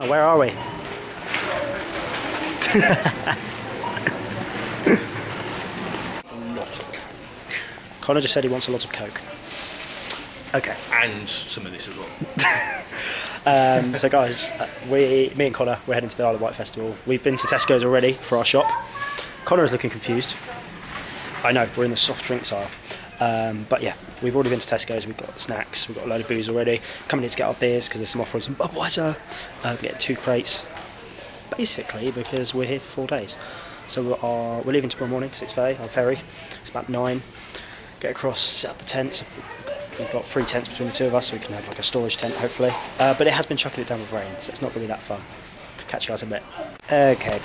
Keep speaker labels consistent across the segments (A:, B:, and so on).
A: Oh, where are we? Connor just said he wants a lot of Coke. Okay.
B: And some of this as well.
A: So guys, me and Connor, we're heading to the Isle of Wight festival. We've been to Tesco's already for our shop. Connor is looking confused. I know, we're in the soft drinks aisle. But yeah, we've already been to Tesco's, we've got snacks, we've got a load of booze already. Coming in to get our beers because there's some offer on some Budweiser. Get 2 crates, basically because we're here for 4 days. So we're leaving tomorrow morning, 6:30, our ferry. It's about 9. Get across, set up the tents. We've got 3 tents between the 2 of us, so we can have like a storage tent hopefully. But it has been chucking it down with rain, so it's not going to be that fun. Catch you guys in a bit. Okay.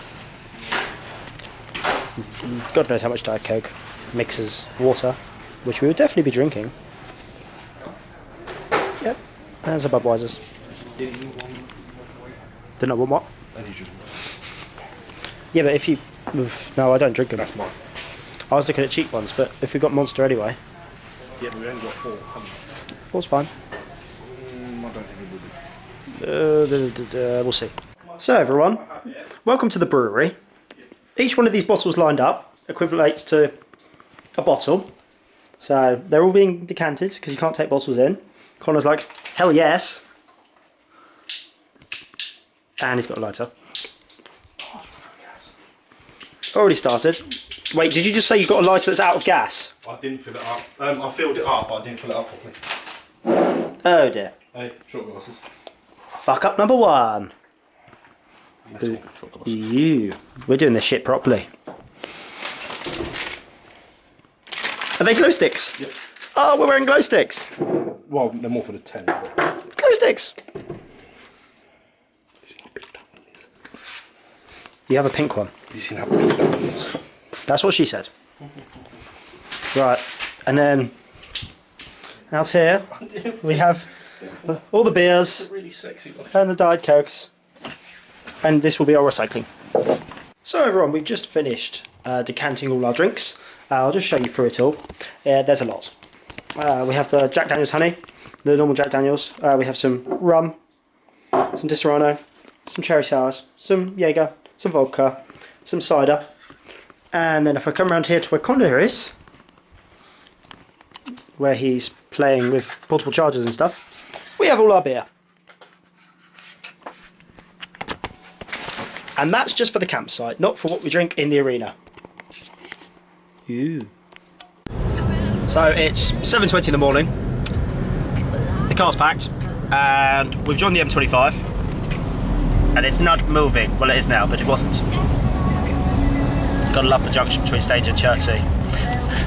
A: God knows how much Diet Coke mixes water, which we would definitely be drinking. Yep, and some Budweisers. Did not want what? Yeah, but if you... No, I don't drink them.
B: That's mine.
A: I was looking at cheap ones, but if we've got Monster anyway...
B: Yeah, but we only got 4.
A: 4's fine.
B: I don't think it would be.
A: We'll see. So everyone, welcome to the brewery. Each one of these bottles lined up equivalates to a bottle. So they're all being decanted because you can't take bottles in. Connor's like, hell yes. And he's got a lighter. Already started. Wait, did you just say you've got a lighter that's out of gas?
B: I didn't fill it up. I filled it up, but I didn't fill it up properly.
A: Oh dear.
B: Hey, short glasses.
A: Fuck up number 1. We're doing this shit properly. Are they glow sticks?
B: Yep.
A: Oh, we're wearing glow sticks.
B: Well, they're more for the tent. But...
A: Glow sticks. You have a pink one.
B: You seen how big that one is?
A: That's what she said. Right, and then out here we have all the beers
B: Really sexy one.
A: and the Diet Cokes, and this will be our recycling. So everyone, we've just finished decanting all our drinks. I'll just show you through it all. There's a lot. We have the Jack Daniels honey, the normal Jack Daniels. We have some rum, some Disaronno, some cherry sours, some Jaeger, some vodka, some cider. And then if I come around here to where Connor is, where he's playing with portable chargers and stuff, we have all our beer. And that's just for the campsite, not for what we drink in the arena. Ooh. So it's 7:20 in the morning, the car's packed, and we've joined the M25, and it's not moving. Well, it is now, but it wasn't. Gotta love the junction between Staines and Chertsey.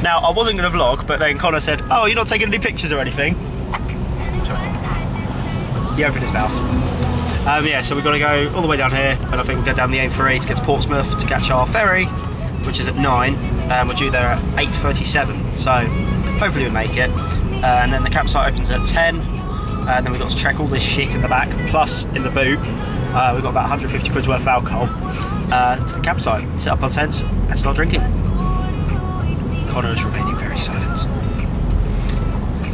A: Now, I wasn't going to vlog, but then Connor said, oh, you're not taking any pictures or anything? He opened his mouth. Yeah, so we've got to go all the way down here, and I think we'll go down the A3 to get to Portsmouth to catch our ferry, which is at 9, and we're due there at 8:37, so hopefully we make it. And then the campsite opens at 10, and then we've got to check all this shit in the back, plus in the boot, we've got about 150 quid's worth of alcohol to the campsite, set up our tents, and start drinking. Connor is remaining very silent.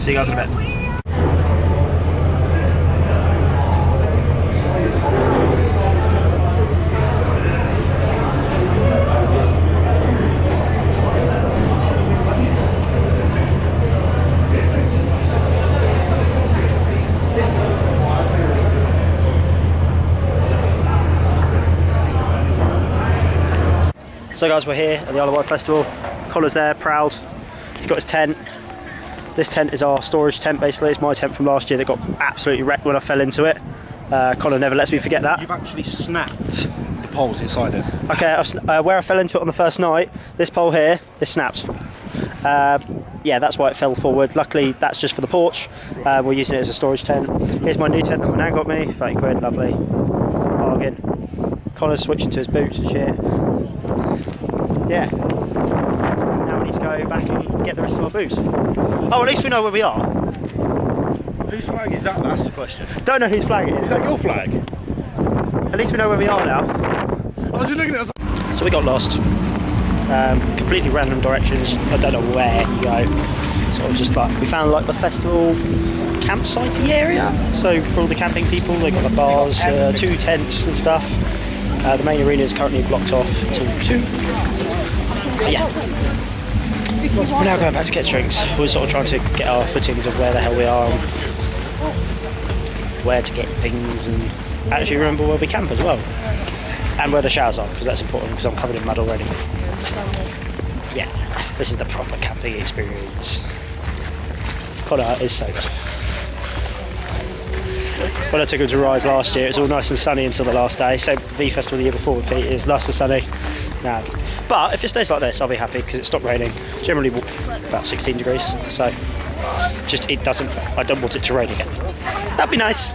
A: See you guys in a bit. So guys, we're here at the Isle of Wight Festival. Connor's there, proud. He's got his tent. This tent is our storage tent basically. It's my tent from last year that got absolutely wrecked when I fell into it. Connor never lets me forget that.
B: You've actually snapped the poles inside it.
A: Okay, where I fell into it on the first night, this pole here, this snapped. Yeah, that's why it fell forward. Luckily, that's just for the porch. We're using it as a storage tent. Here's my new tent that my nan got me, 30 quid, lovely. Bargain. Connor's switching to his boots and shit. Yeah. Now we need to go back and get the rest of our booze. Oh, at least we know where we are.
B: Whose flag is that? That's the question.
A: Don't know whose flag it is.
B: Is that your flag?
A: At least we know where we are now.
B: I was just looking at it.
A: So we got lost. Completely random directions. I don't know where you go. Sort of just like, we found like the festival campsite area. So for all the camping people, they've got the bars, 2 tents and stuff. The main arena is currently blocked off until 2. But yeah, we're now going back to get drinks. We're sort of trying to get our footings of where the hell we are, and where to get things, and actually remember where we camp as well. And where the showers are, because that's important, because I'm covered in mud already. Yeah, this is the proper camping experience. Connor is soaked. When I took him to Rise last year, it was all nice and sunny until the last day. So V Festival the year before with Pete is nice and sunny now. But if it stays like this, I'll be happy because it stopped raining. Generally about 16 degrees. So just I don't want it to rain again. That'd be nice.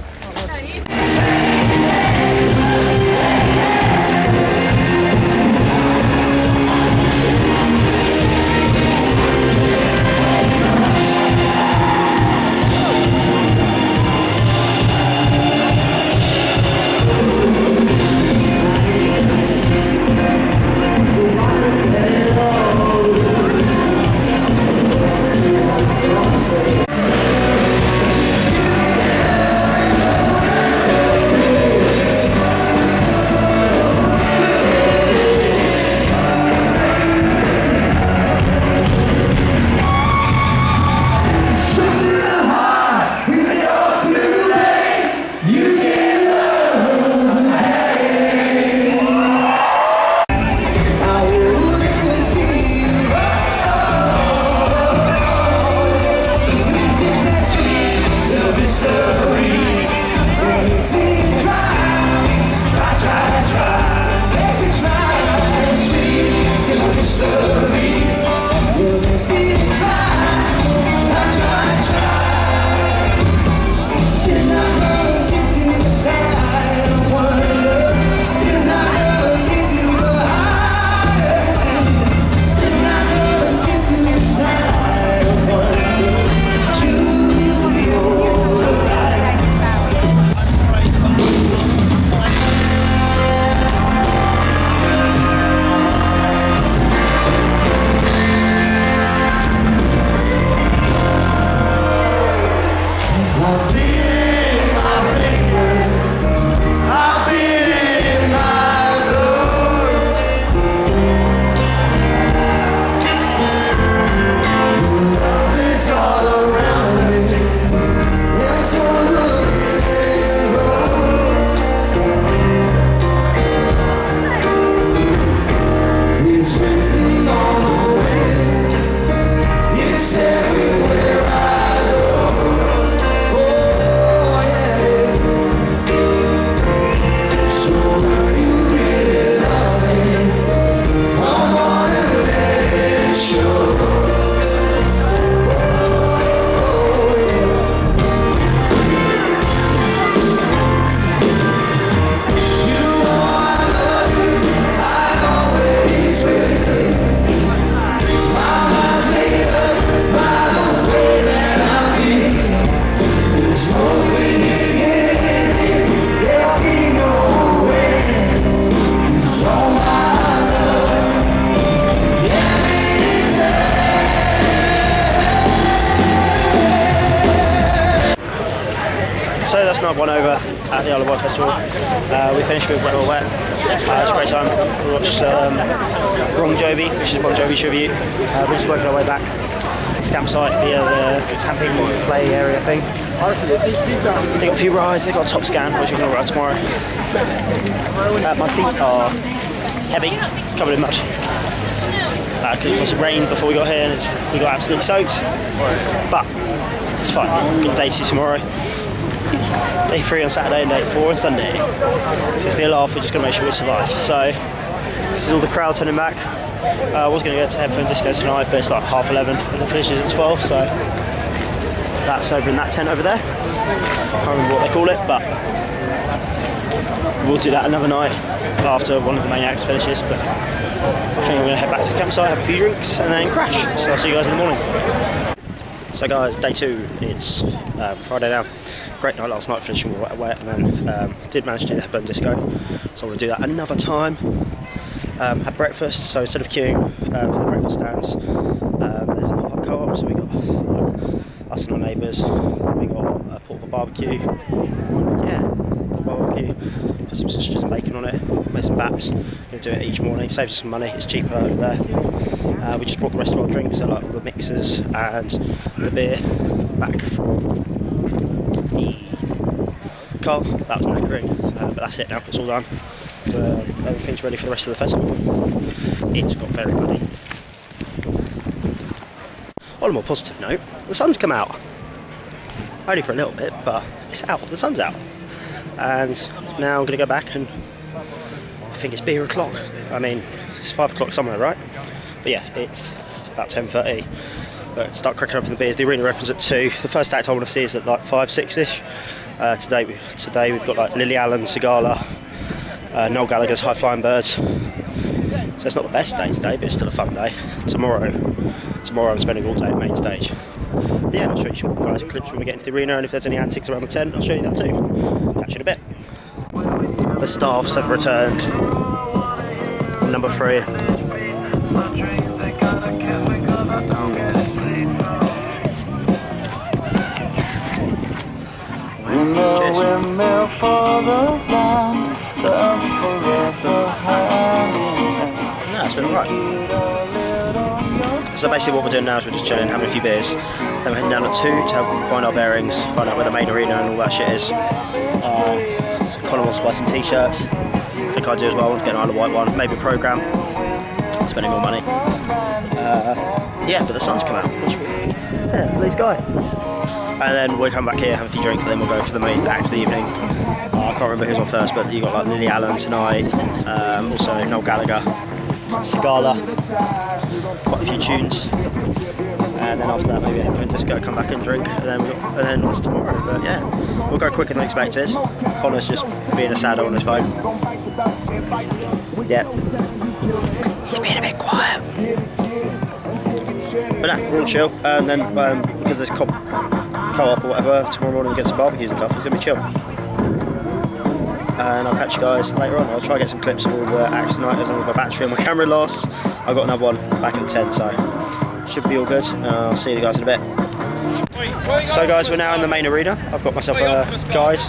A: So that's night one over at the Isle of Wight Festival. We finished with Wet or Wet. It was a great time. We watched Bon Jovi, which is Bon Jovi tribute. We're just working our way back to the campsite via the camping play area thing. They got a few rides, they got a top scan, which we're going to ride tomorrow. My feet are heavy, covered in mud. Because it was rain before we got here and we got absolutely soaked. But it's fine, we've got day 2 tomorrow. Day 3 on Saturday and day 4 on Sunday. So it's going to be a laugh, we're just going to make sure we survive. So this is all the crowd turning back. I was going to go to Headphone Disco tonight, but it's like 11:30 and it finishes at 12, so that's over in that tent over there. I can't remember what they call it, but we'll do that another night after one of the main acts finishes. But I think I'm going to head back to the campsite, have a few drinks and then crash. So I'll see you guys in the morning. So guys, day 2 is Friday now. Great night last night finishing with Wet, and then did manage to do the Headphone Disco, so I want to do that another time. Had breakfast, so instead of queuing for the breakfast stands, there's a pop-up co-op, so we got us and our neighbours. We got a portable barbecue. Yeah, barbecue. Put some sausages and bacon on it. Make some baps. Gonna do it each morning. Saves us some money. It's cheaper over there. We just brought the rest of our drinks, so like all the mixers and the beer, back from the car. That was knackering, but that's it now. It's all done. So everything's ready for the rest of the festival. It's got very muddy. On a more positive note, the sun's come out. Only for a little bit, but it's out. The sun's out. And now I'm going to go back and I think it's beer o'clock. I mean, it's 5 o'clock somewhere, right? But yeah, it's about 10:30. But start cracking open the beers. The arena opens at 2. The first act I want to see is at like 5, 6ish. Today we've got like Lily Allen, Sigala, Noel Gallagher's High Flying Birds. So it's not the best day today, but it's still a fun day. Tomorrow I'm spending all day at main stage. But yeah, I'll show you some guys clips when we get into the arena, and if there's any antics around the tent, I'll show you that too. Catch you in a bit. The staffs have returned. Number 3. No, it's been alright. So basically what we're doing now is we're just chilling, having a few beers. Then we're heading down at 2 to help find our bearings, find out where the main arena and all that shit is. Connor wants to buy some t-shirts. I think I do as well. I want to get an Isle of Wight one, maybe a programme. Spending more money. Yeah, but the sun's come out. Yeah, blue sky. And then we'll come back here, have a few drinks, and then we'll go for the main act of the evening. I can't remember who's on first, but you got like Lily Allen tonight, also Noel Gallagher, Sigala, quite a few tunes. And then after that, maybe have a disco, come back and drink, and then on to tomorrow. But yeah, we'll go quicker than expected. Connor's just being a saddo on his phone. Yeah, he's being a bit quiet. But no, we're all chill, and then because there's co-op or whatever, tomorrow morning we get some barbecues and stuff, it's going to be chill. And I'll catch you guys later on. I'll try and get some clips of all the acts tonight as long as my battery on my camera lasts. I've got another one back at the tent, so should be all good. I'll see you guys in a bit. So guys, we're now in the main arena. I've got myself a guide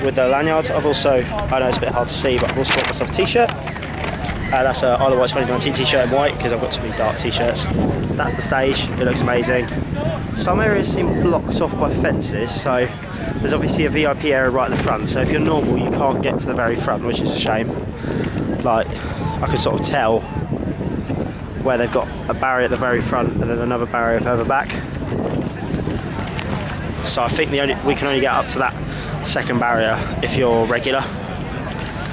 A: with the lanyards. I've also, I know it's a bit hard to see, but I've also got myself a t-shirt. That's a Isle of Wight 2019 t-shirt in white, because I've got too many dark t-shirts. That's the stage, it looks amazing. Some areas seem blocked off by fences, so there's obviously a VIP area right at the front, so if you're normal you can't get to the very front, which is a shame. Like, I can sort of tell where they've got a barrier at the very front and then another barrier further back. So I think we can only get up to that second barrier if you're regular.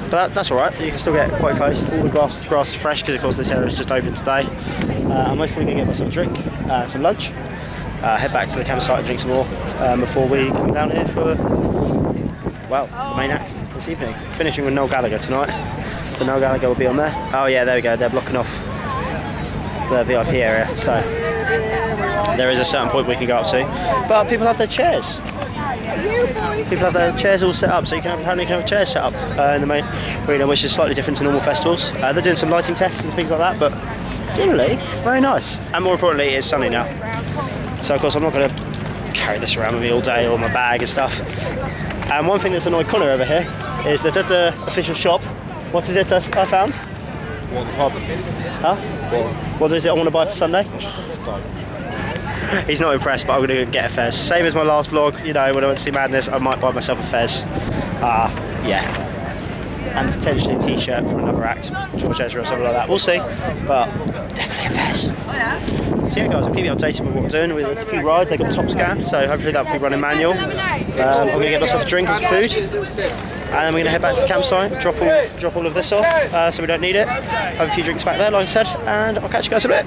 A: But that's alright, you can still get quite close. All the grass is fresh because of course this area is just open today. I'm most probably going to get myself a drink, some lunch, head back to the campsite and drink some more before we come down here for, well, the main act this evening. Finishing with Noel Gallagher tonight. So Noel Gallagher will be on there. Oh yeah, there we go, they're blocking off the VIP area, so there is a certain point we can go up to. But people have their chairs. People have their chairs all set up, so apparently you can have chairs set up in the main arena, which is slightly different to normal festivals. They're doing some lighting tests and things like that, but generally, very nice. And more importantly, it's sunny now. So of course I'm not going to carry this around with me all day or my bag and stuff. And one thing that's annoyed Connor over here is that at the official shop, what is it I found? Huh? What is it I want to buy for Sunday? He's not impressed, but I'm going to get a fez. Same as my last vlog, you know, when I went to see Madness, I might buy myself a fez. Yeah. And potentially a t-shirt from another act, George Ezra or something like that. We'll see, but definitely a fez. So yeah guys, I'll keep you updated with what we're doing. There's a few rides, they've got top scan, so hopefully that'll be running manual. I'm going to get myself a drink and some food. And then we're going to head back to the campsite, drop all of this off, so we don't need it. Have a few drinks back there, like I said, and I'll catch you guys in a bit.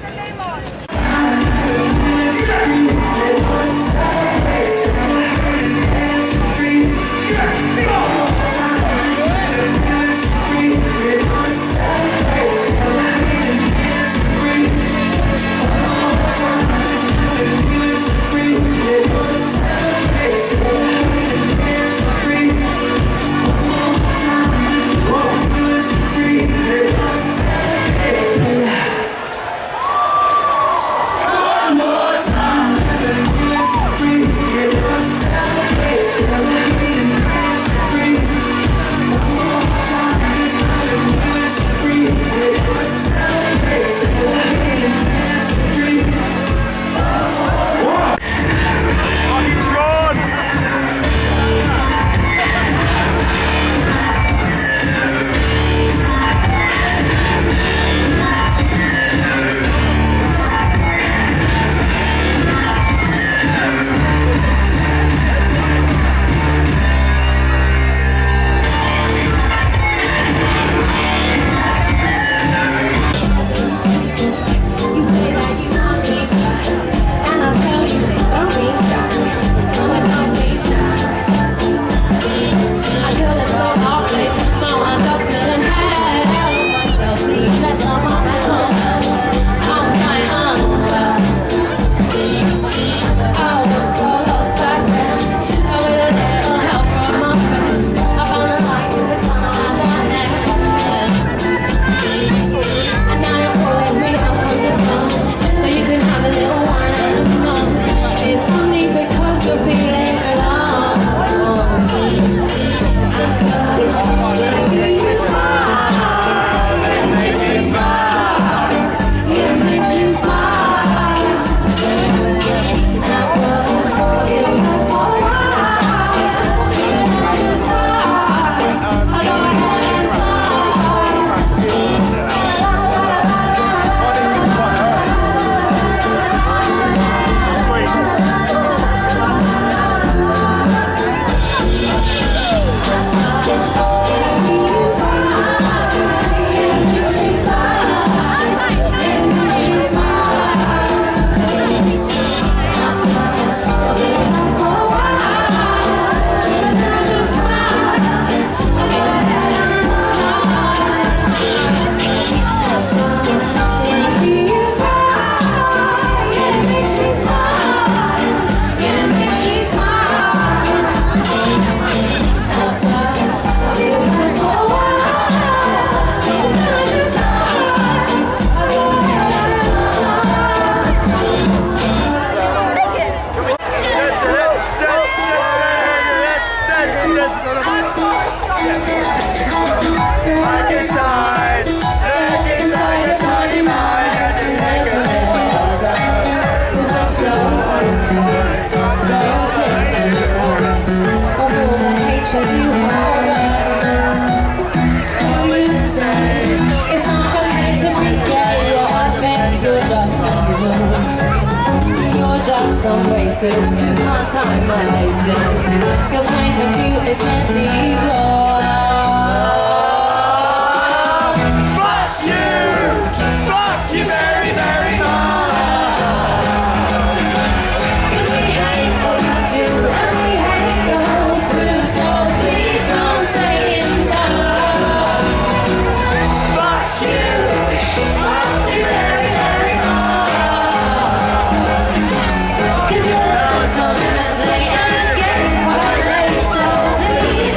C: One more time. You can't tie my laces. Your point of view is medieval.
D: Fuck you very, very much.
C: 'Cause we hate what you do and we hate your whole crew. So please don't say in time.
D: Fuck you
C: Very, very much. 'Cause you're so messy and it's getting quite late. So please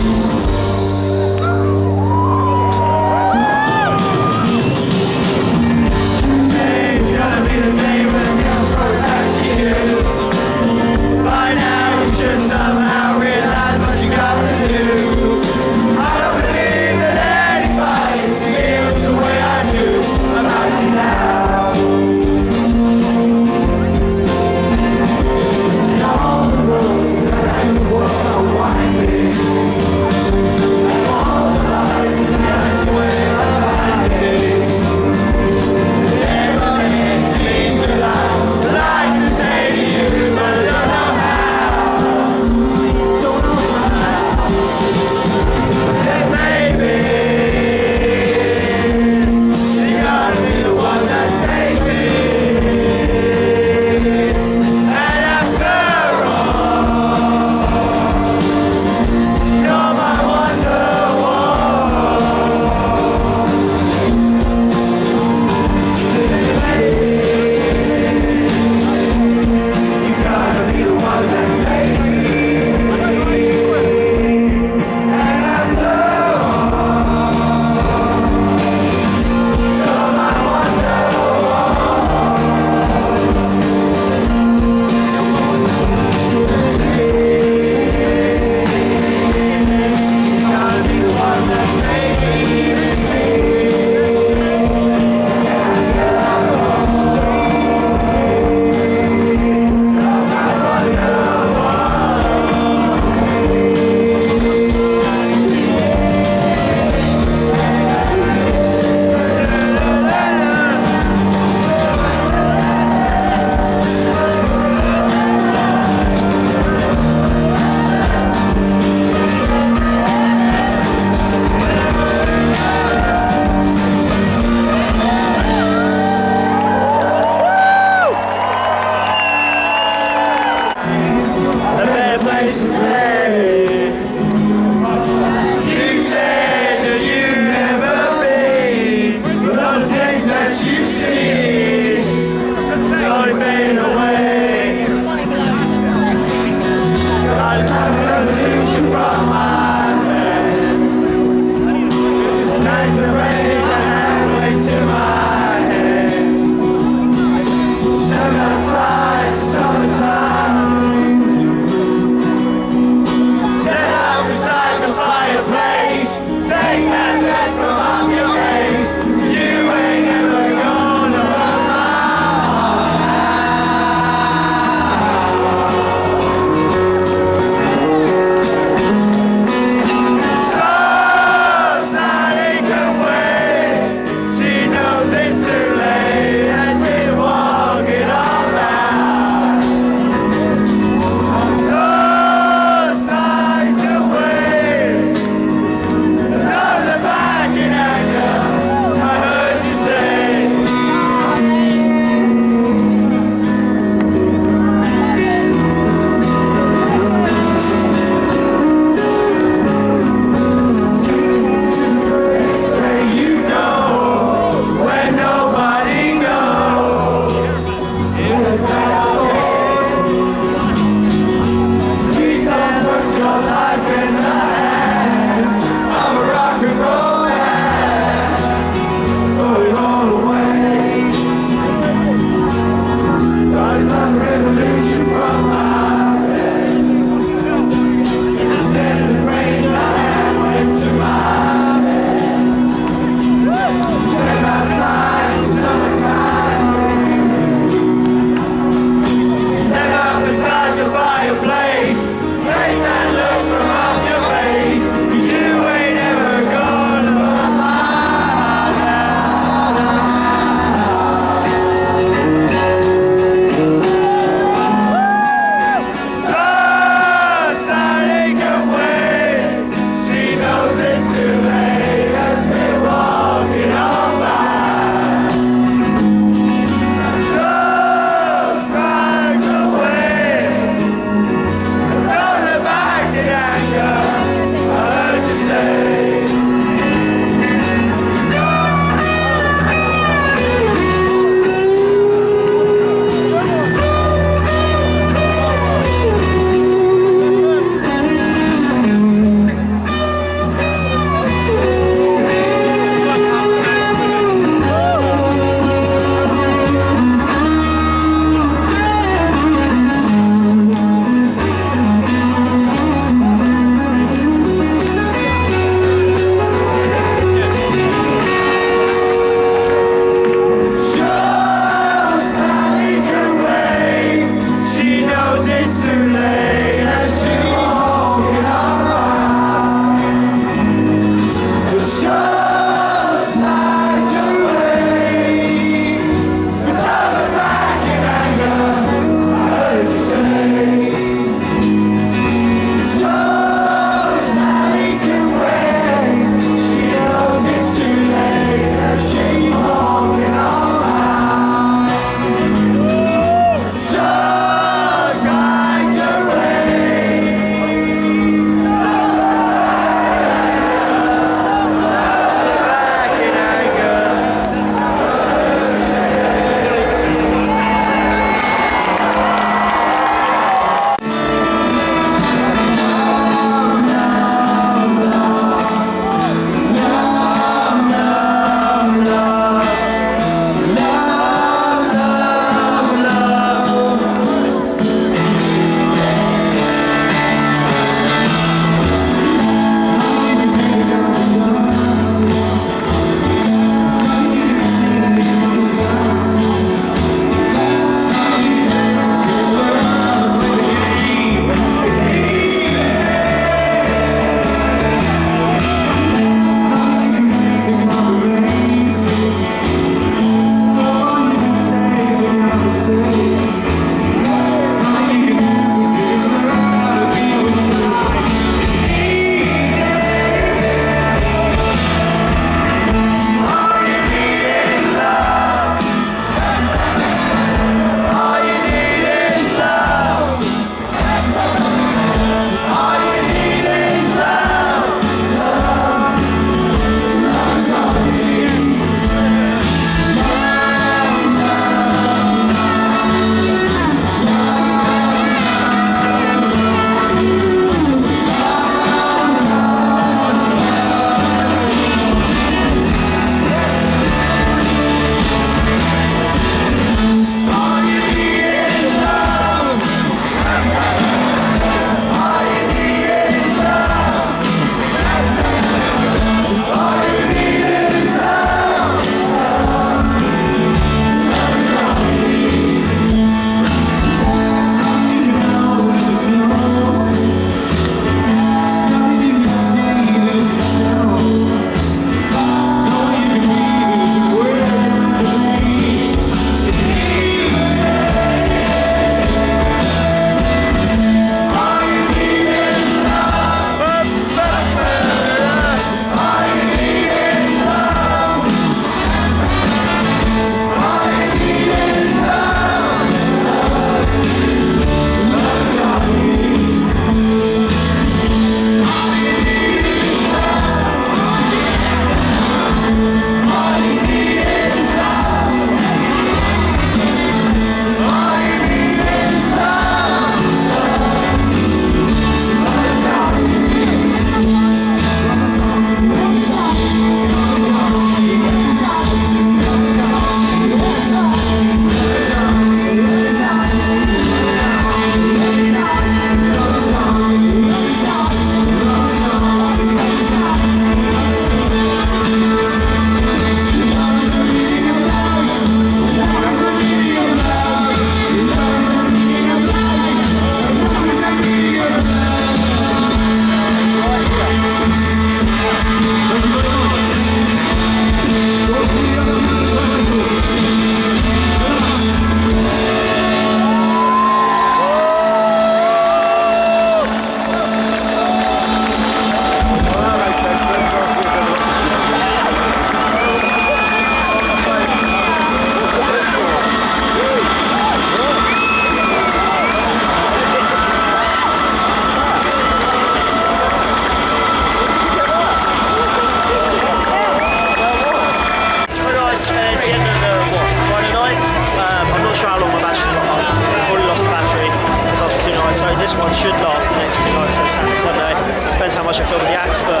A: one should last the next 2 nights, so Saturday, Sunday. Depends how much I feel with the acts, but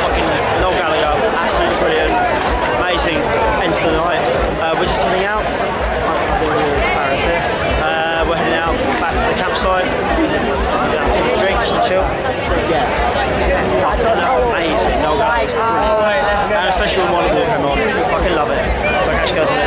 A: fucking Noel Gallagher, absolutely brilliant, amazing end to the night. We're just heading out. We're heading out back to the campsite. We're gonna have a few drinks and chill. Amazing, Noel Gallagher's brilliant. And especially when one of them come on, fucking love it. So I'll catch you guys on